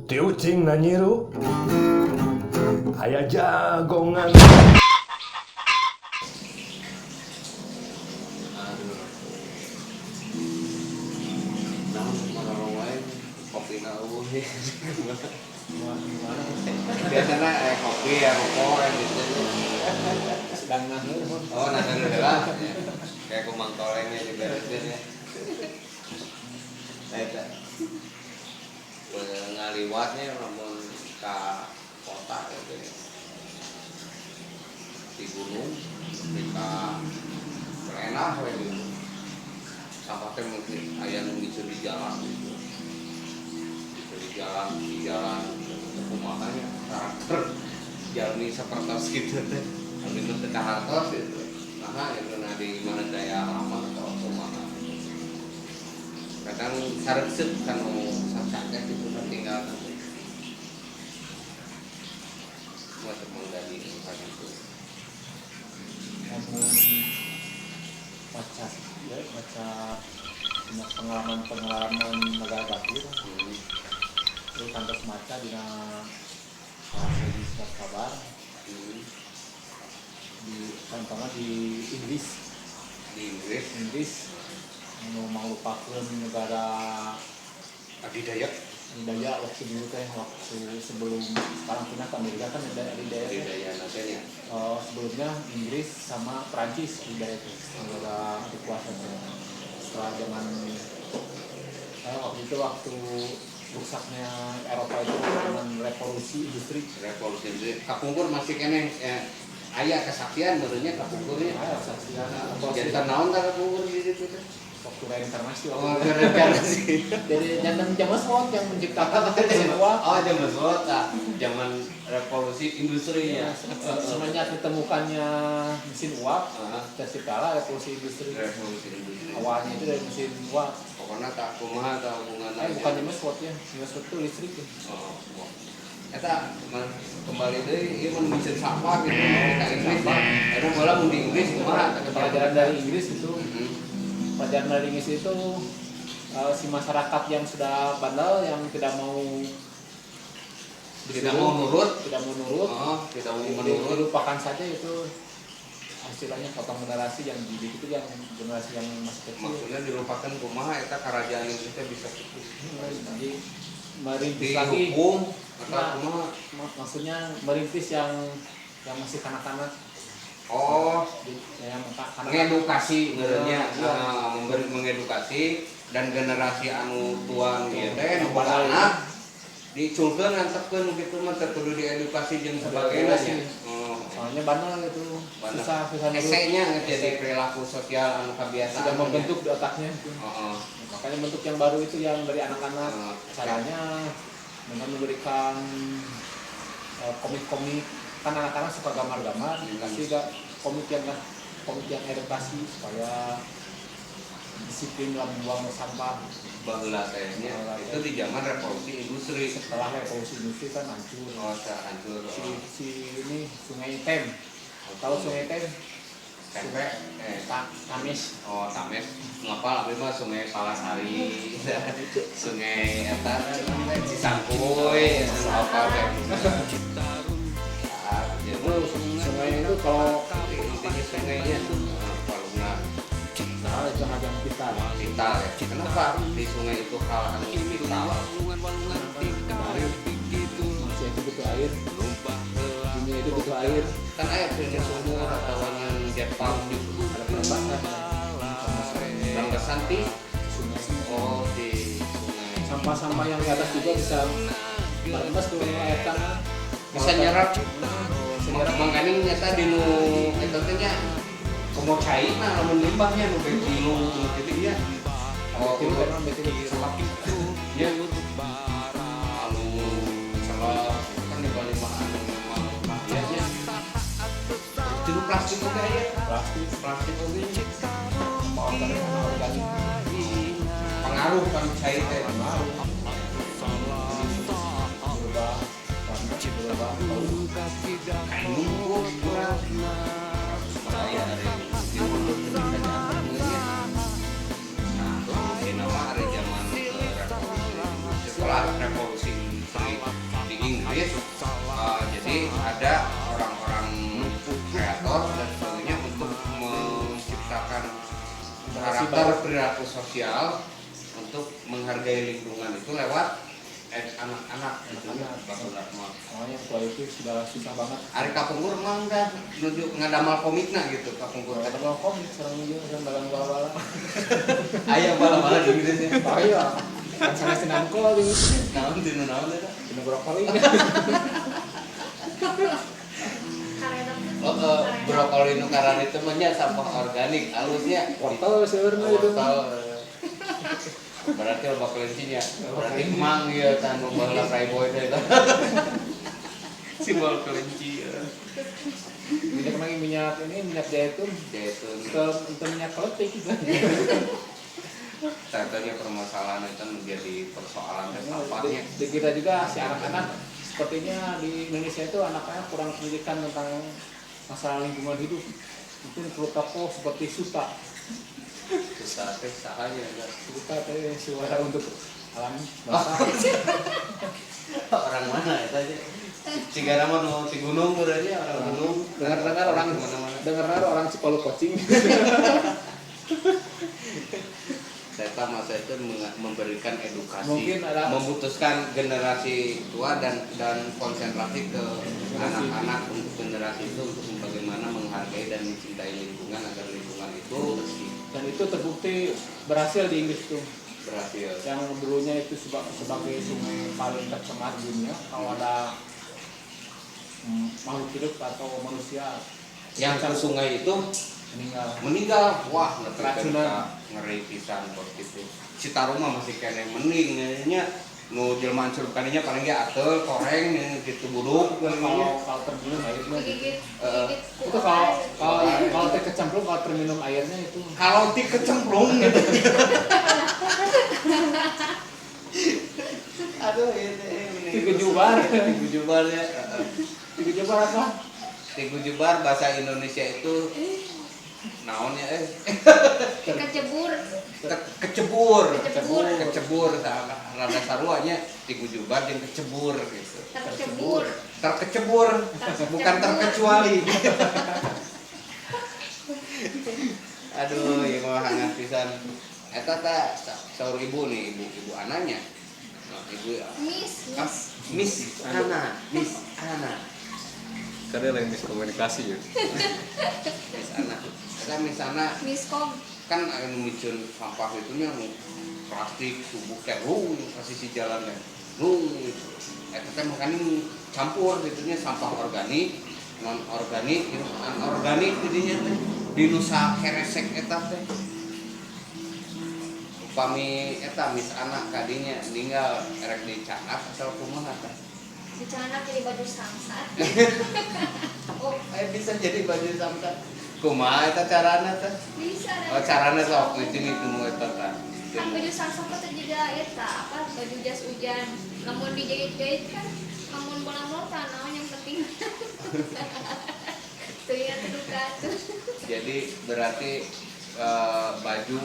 Tiucing na nyiru, aya jagongan. Biasanya kopi ya rokok yang gitu. Sedang nanggur. Oh nanggur lah. Kayak kumang tolengnya juga gitu ya. Baiklah. Ngaliwatnya namun ke kota gitu ya. Di gunung, di Kerenah gitu. Sampatnya mungkin ayam bisa di jalan gitu. Di jalan kumahannya karakter jalani seperti gitu teh ambil ke karakter gitu nah itu di mana daya lama atau kumaha kadang saresep kan sakitnya itu tinggal macam menggali tempat itu baca pengalaman negara Batir. Terus kantor semacam di surat kabar di contohnya di Inggris mau lupakan negara adidaya waktu dulu waktu sebelum sekarang pindah ke Amerika kan adidaya nantinya sebelumnya Inggris sama Prancis adidaya itu negara dikuasai setelah zaman waktu rusaknya Eropa itu dengan revolusi industri. Kapungkur masih kene ayah kesaktian menurutnya kapungkurnya. Ayah kesaktian. Jadi tahun tak kapungkur di situ teh. Waktu reinkarnasi. Oh, reinkarnasi. Jadi zaman James Watt yang menciptakan mesin uap. Oh, James Watt zaman revolusi industri ya. Semenjak ditemukannya mesin uap, terciptalah revolusi industri. Awalnya itu dari mesin uap. Pokoknya tak kumaha tak hubungan bukan James Watt ya. James Watt itu listrik ya. Oh. Eta kembali deui ieu mun mesin sampah gitu kita Inggris. Karena bola mun di Inggris kumaha pelajaran dari Inggris itu. Pelajaran dari Inggris itu si masyarakat yang sudah bandel yang tidak mau nurut, dilupakan saja itu istilahnya potong generasi yang didik itu yang generasi yang masih kecil. Maksudnya dilupakan kumaha eta kerajaan Inggris bisa putus. Jadi merintis lagi hukum atau kumaha? Maksudnya merintis yang masih kanak-kanak. Oh, yang mengedukasi ngeureunya mengedukasi dan generasi anu tuan ieu teh nu anak diculkeun antepkeun kitu mah teh kudu diedukasi jeung sebagainya nya. Soalnya bandel itu susah esenya jadi perilaku sosial anu kebiasaan sudah membentuk di otaknya itu. Makanya bentuk yang baru itu yang dari anak-anak caranya dengan memberikan komik-komik kan anak-anak suka gambar-gambar dikasih komik yang edukasi supaya disiplin dalam membuang sampah. Baheula tehnya itu di zaman revolusi industri. Setelah revolusi industri kan hancur. Oh, hancur. Si ini Sungai Tem. Tahu Sungai Tem? Tames. Oh, Tames. Ngapa abi mah Sungai Palasari. Sungai eta Cisangkuy, apa teh. Sungai itu kalau intinya sungainya palungna. Nah, itu hajang vital Ya. Kenapa di sungai itu hal anu vital? Manusia itu butuh air. Dunia itu butuh air. Kan air punya sumur atau yang jet pump Ada penebasan. Rambasan di Sungai. oh di sungai. Sampah-sampah yang di atas juga bisa merembes ke air tanah. Bisa nyerap. Makanya nyata di nu eta teh nya komo cairna lamun limbahnya nu betilu gitu ya. Oh, Betul memang betul selap itu. Ya. Anu selap kan di balik anu memang biasanya. Itu plastik oke ya. Plastik oke. Organik. Pengaruh kan cair teh. Berubah. Kain lumpur kurang. Saya dari di mulut dengan anaknya. Nah, ini nama hari berperilaku sosial untuk menghargai lingkungan itu lewat anak-anak gitu ya. Bakulah mah. Soalnya tua itu sudah susah banget. Ari kapungkur mah enggak nuju ngadamal komikna gitu kapungkur. Kalau ada komik sekarang juga yang dalam bala-bala. Aya bala-bala di Indonesia. Oh iya. Kan sana senang kol gitu. Naon dinu naon eta? Dina brokoli. Brokoli nu karan itu mah nya sampah organik halusnya. Wortel seurna itu. Berarti loba kelencinya. Berarti emang ieu tanu bala playboy teh eta. Simbol kelinci. Minyak lagi minyak zaitun. Untuk minyak kletik gitu. Ternyata permasalahan itu menjadi persoalan dan sampahnya. Di kita juga si anak-anak sepertinya di Indonesia itu anak-anak kurang pendidikan tentang masalah lingkungan hidup. Mungkin perlu kapok seperti Suta. Susah teh sahanya enggak. Suta teh suara untuk alam Oh. Orang mana eta aja? Cigara mah nu di gunung urangnya orang gunung. Dengar orang Cipalu Pocing. Saya masa itu memberikan edukasi, Mungkin ada memutuskan generasi tua dan konsentrasi ke anak-anak untuk generasi itu untuk bagaimana menghargai dan mencintai lingkungan agar lingkungan itu bersih. Dan itu terbukti berhasil di Inggris tuh. Berhasil. Yang dulunya itu sebagai sungai paling tercemar di dunia. Kalau ada makhluk hidup atau manusia Yang ke sungai itu meninggal, wah Keracunan. ngeri pisan kok gitu. Citarum mah masih kene mending nya nu jelmaan curup kaninya paling ge atel koreng gitu buruk kalau terminum airnya Gigit itu kalau teh kecemplung kalau terminum airnya itu kalau ti kecemplung gitu. Aduh ini Tigujubar ya. Tigujubar apa? Tigujubar bahasa Indonesia itu naon ya kecebur kecebur rada saruanya tigujubar jeung kecebur gitu. Terkecebur bukan terkecuali. Aduh, ieu mah hangat pisan. Eta teh saur ibu nih, ibu ananya. Ibu Miss Ana. Karena lain miskomunikasi ya. Miss Ana. miskom Kan anu micun sampah itu nya plastik tubuh kerung kasih si jalannya. Gitu. Eta teh makanya campur gitu nya sampah organik, non organik, anorganik jadinya teh. Dinusa keresek eta teh. Upami eta Miss Ana kadinya ninggal erek dicanak asal kumaha teh. dicanak jadi baju samsat. Oh, bisa jadi baju samsat. Kumaha eta carana teh? Bisa Oh, carana sok ngeucing itu nu eta tah. kan baju samsat itu juga eta apa baju jas hujan namun dijahit-jahit kan namun bola-bola naon yang penting. Tuh ya tuh. Jadi berarti baju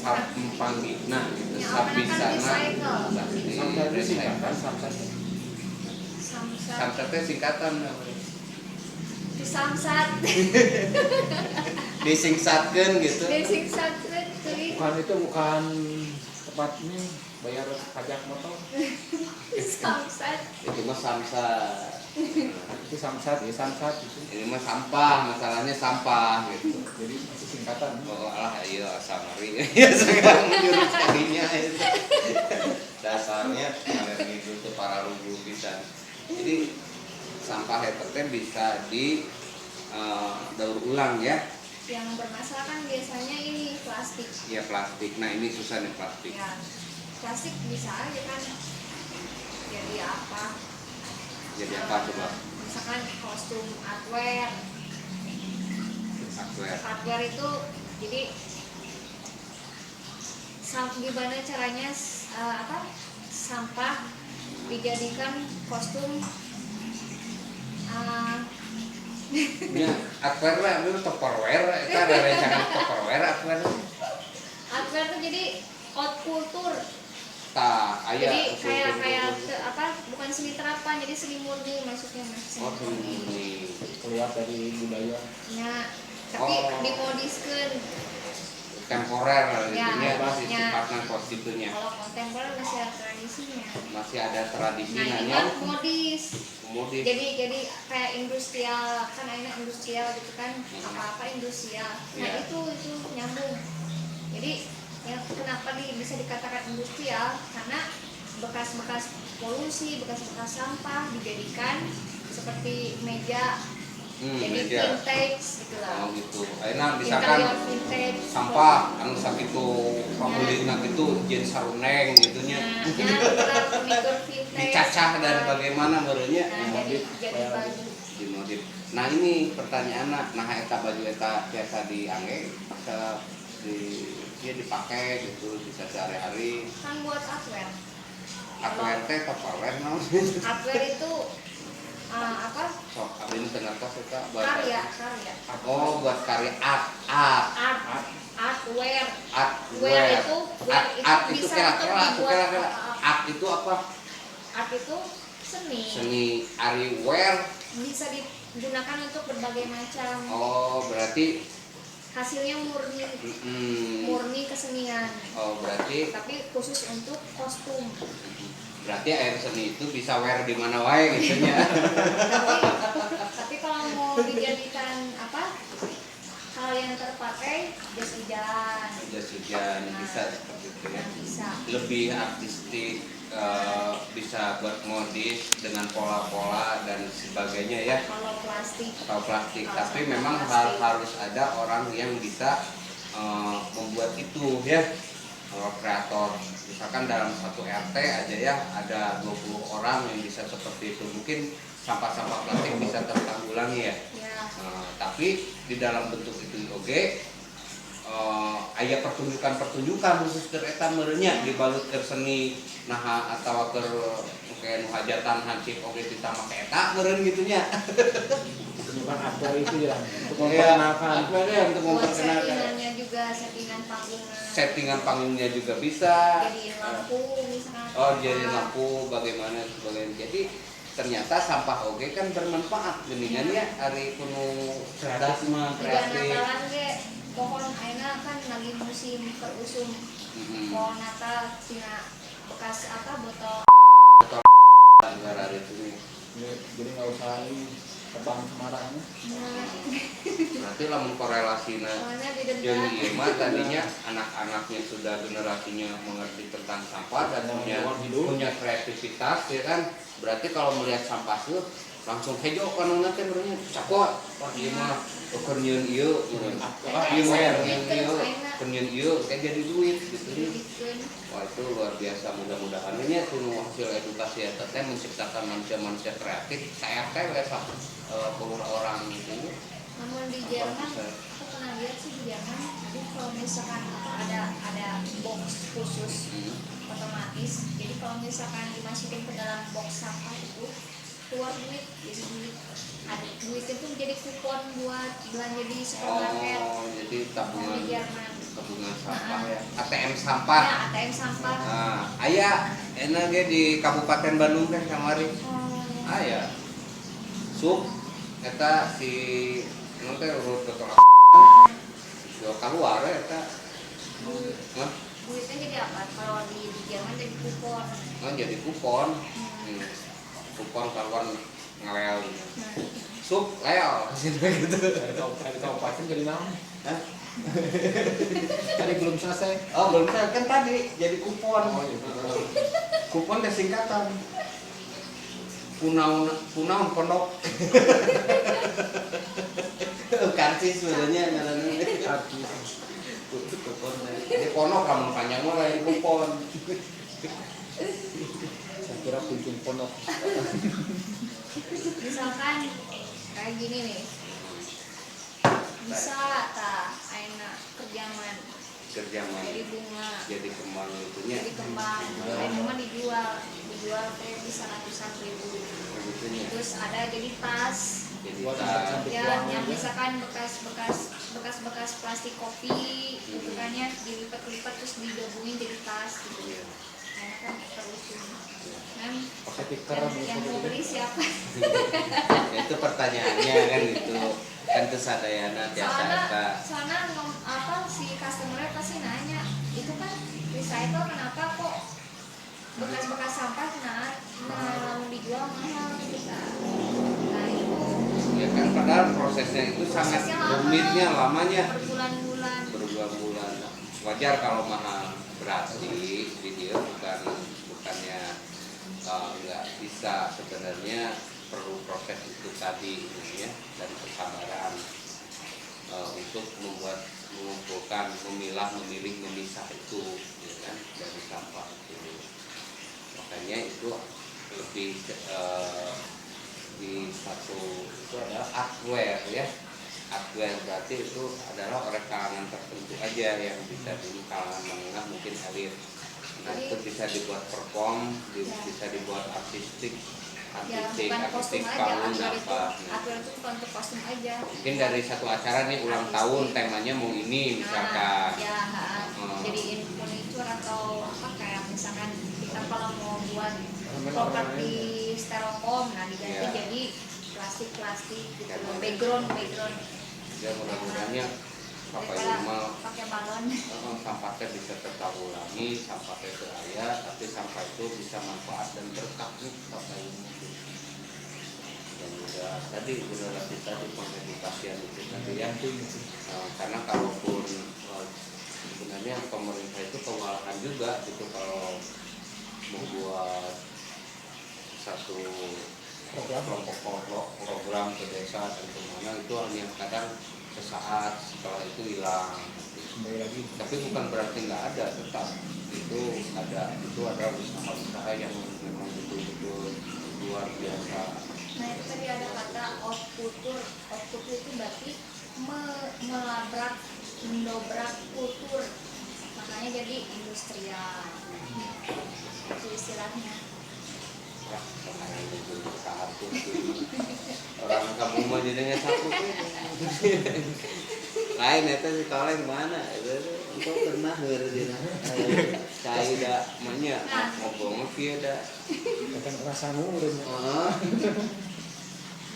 sampangina gitu, Ya, sapisana. samsat itu singkatan Samsat Samsat teh singkatan. disamsat Disingsatkeun gitu. disingsat tuh bukan tempat ini bayar pajak motor samsat Itu mah samsat. itu samsat itu Ini mah sampah, masalahnya sampah gitu. jadi masih singkatan. Oh alah iya samari. Ya sekarang jurus kalinya itu. Dasarnya alergi itu para rugu bisa. Jadi sampah itu teh bisa di daur ulang ya. yang bermasalah kan biasanya ini plastik. Ya plastik. Nah ini susah nih plastik. Ya, plastik bisa aja kan jadi apa? Jadi apa coba? Misalkan kostum artwear. Hardware. Artwear itu jadi gimana caranya sampah dijadikan kostum Ya, hardware lah, itu tupperware, itu ada rancangan tupperware hardware. artwear tuh jadi haute culture. Tah, aya. Jadi kayak bukan seni terapan, jadi seni murni maksudnya mas. Oh, ini. Keluar dari budaya Ya, tapi dimodiskeun. temporer Ya, itunya ya. sifatnya kos gitunya. Kalau kontemporer masih ada tradisinya. Masih ada tradisi Nah, ini nanya kan modis. modis. Jadi kayak industrial kan, akhirnya industrial gitu kan, apa-apa industrial. Nah Iya. itu nyambung. Jadi yang kenapa bisa dikatakan industrial, karena bekas-bekas polusi, bekas-bekas sampah dijadikan seperti meja, jadi meja. vintage gitu lah. Oh gitu. Ayeuna misalkan Interior vintage. sampah anu sakitu pabulitna gitu jeun saruneng gitunya. Nah, itulah furnitur vintage. Dicacah dan Nah, bagaimana barunya. Nah, jadi baju. Dimodif. Nah ini pertanyaanna, nah eta baju eta biasa diangge bisa dipakai gitu bisa sehari-hari. Kan buat artwear. Artwear teh Tupperware naon? Artwear itu apa? Sok abdi tengahtos eta Karya. Oh, buat karya art. Artwear. Art itu bisa kira-kira untuk dibuat, art itu apa? art itu seni. Seni ari wear. Bisa digunakan untuk berbagai macam. Oh, berarti Hasilnya murni kesenian. Oh, berarti Tapi khusus untuk kostum. berarti air seni itu bisa wear di mana wae gitu nya. Tapi kalau mau dijadikan apa? Hal yang terpakai, jas hujan. Jas hujan bisa seperti itu ya. Bisa. Lebih artistik, bisa buat modis dengan pola-pola dan sebagainya ya. Kalau plastik. Atau plastik, Kalau tapi sampah memang plastik. harus ada orang yang bisa membuat itu ya. Kalau kreator, misalkan dalam satu RT aja ya ada 20 orang yang bisa seperti itu, mungkin sampah-sampah plastik bisa tertanggulangi ya. Ya. Tapi di dalam bentuk itu oke, aya pertunjukan khusus ke eta merenya dibalut ke seni nah atau ke kayak hajatan hansip oge ditambah ke eta meureun gitunya. Bukan aktor itu ya untuk Iya, memperkenalkan. apa ya untuk Buat memperkenalkan. settingannya juga, settingan panggungnya. Settingan panggungnya juga bisa. Jadiin lampu misalkan. Oh, jadi lampu bagaimana sebagainya. Jadi ternyata sampah oge kan bermanfaat geuningan ya ari kuno cerdas mah Juga kreatif. Natalan ge pohon ayeuna kan lagi musim perusum. Pohon Natal tina bekas apa botol. Negara itu nih. Jadi nggak usah ini tebang Semarangnya. Nah, Berarti lamun korelasinya soalnya di jadi depan. ieu mah tadinya anak-anaknya sudah generasinya mengerti tentang sampah dan punya kreativitas ya kan. Berarti kalau melihat sampah tuh langsung hejo kana teh benernya cakot. Wah ieu mah keur nyieun ieu meureun. Wah ieu mah nyieun ieu, keur nyieun ieu kayak jadi duit gitu nya. Wah itu luar biasa, mudah-mudahan ini kuno hasil edukasi eta teh menciptakan manusia-manusia kreatif. Saya teh wesa puluh orang gitu. Namun di Jerman, aku pernah lihat sih di Jerman, jadi kalau misalkan ada box khusus otomatis, jadi kalau misalkan dimasukin ke dalam box sampah itu keluar duit, jadi duit. Ada duit itu jadi kupon buat belanja di supermarket. Oh, jadi tabungan Di Jerman. tabungan sampah ya. ATM sampah. Ya, ATM sampah. Nah, aya enak ge di Kabupaten Bandung teh kamari. Oh, Aya. Sup eta si nu teh urut ke yo keluar eta. Hah? duitnya jadi apa? Kalau di Jerman jadi kupon. Oh, jadi kupon. Kupon keluar ngalel. Nah, Sup leo gitu. Dari kabupaten jadi naon? Hah? Tadi belum selesai. Oh, belum selesai. Kan tadi jadi kupon. Oh iya. Kupon teh singkatan. Punaun pondok. Karcis sebenarnya ngaranna. Kupon. Jadi pondok kamu panjang mah lain kupon. Saya kira kunjung pondok. misalkan kayak gini nih, bisa tak aina kerjaman Kerja mah jadi bunga, jadi kembang itunya. jadi kembang, aina mah dijual teh bisa ratusan ribu. Begitunya. Terus ada jadi tas, Jadi Buat tas. cantik ya uang yang aja. misalkan bekas plastik kopi gitu kan ya, dilipat-lipat terus digabungin jadi tas gitu. Aina kan terus kan Pakai tikar yang mau beli siapa? Itu pertanyaannya kan gitu. Kan itu sadayana tiasa eta. Soalnya si customer-nya pasti saya tuh kenapa kok bekas-bekas sampah nah dijual mahal gitu. Nah itu Ya kan padahal prosesnya itu sangat rumitnya, lamanya berbulan-bulan. berbulan-bulan. Wajar kalau mahal, berarti di dia bukannya nggak bisa, sebenarnya perlu proses itu tadi ini ya, dan kesabaran untuk mengumpulkan, memilah, memilih, memisah itu ya kan, dari sampah itu. Makanya itu lebih di satu itu adalah hardware ya. Hardware berarti itu adalah oleh kalangan tertentu aja, yang bisa di kalangan menengah mungkin elit. Nah itu bisa dibuat perform, bisa dibuat artistik Bukan kostum aja, bangun aturan itu, apa. aturan itu bukan untuk kostum aja. Mungkin dari satu acara nih ulang tahun temanya mau ini misalkan. Jadiin furniture atau apa, kayak misalkan kita kalau mau buat properti styrofoam, nah diganti jadi plastik gitu loh, background. Ya mudah-mudahannya apa Daripada ini mal pakai balon. sampahnya bisa tertanggulangi, sampahnya itu ayah, tapi sampah itu bisa manfaat dan berkah nih apa ini. Dan juga tadi generasi tadi pengedukasian itu tadi ya. Karena kalaupun sebenarnya pemerintah itu kewalahan juga gitu kalau membuat satu kelompok program ke desa dan kemana, itu hanya kadang sesaat, setelah itu hilang. Tapi bukan berarti nggak ada, tetap itu ada usaha-usaha yang memang betul-betul luar biasa. Nah itu tadi ada kata outkultur itu berarti mendobrak kultur, makanya jadi industrial itu istilahnya. Sekarang itu satu orang kamu mau jadinya satu lain itu si kaleng mana itu engkau pernah ngerjain saya udah banyak ngomong via dah Kan rasa ngurus.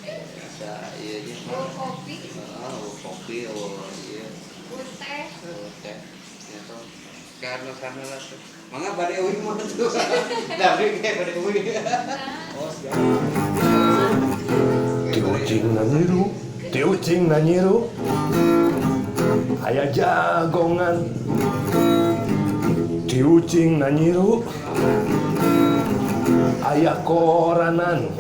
bisa iya nya Kopi, kopi iya teh. teh ya toh karena sana lah tuh mangga bade uwi mah tuh tapi kayak bade uwi Oh, siap. Tiucing nanyiru aya jagongan tiucing nanyiru aya koranan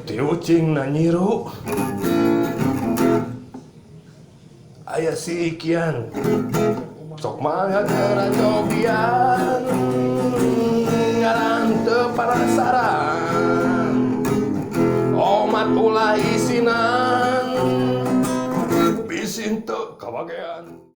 tiucing nanyiru aya sikian sok mangga keracobian ngarang teu panasaran omat ulah isinan bisin teu kabagean.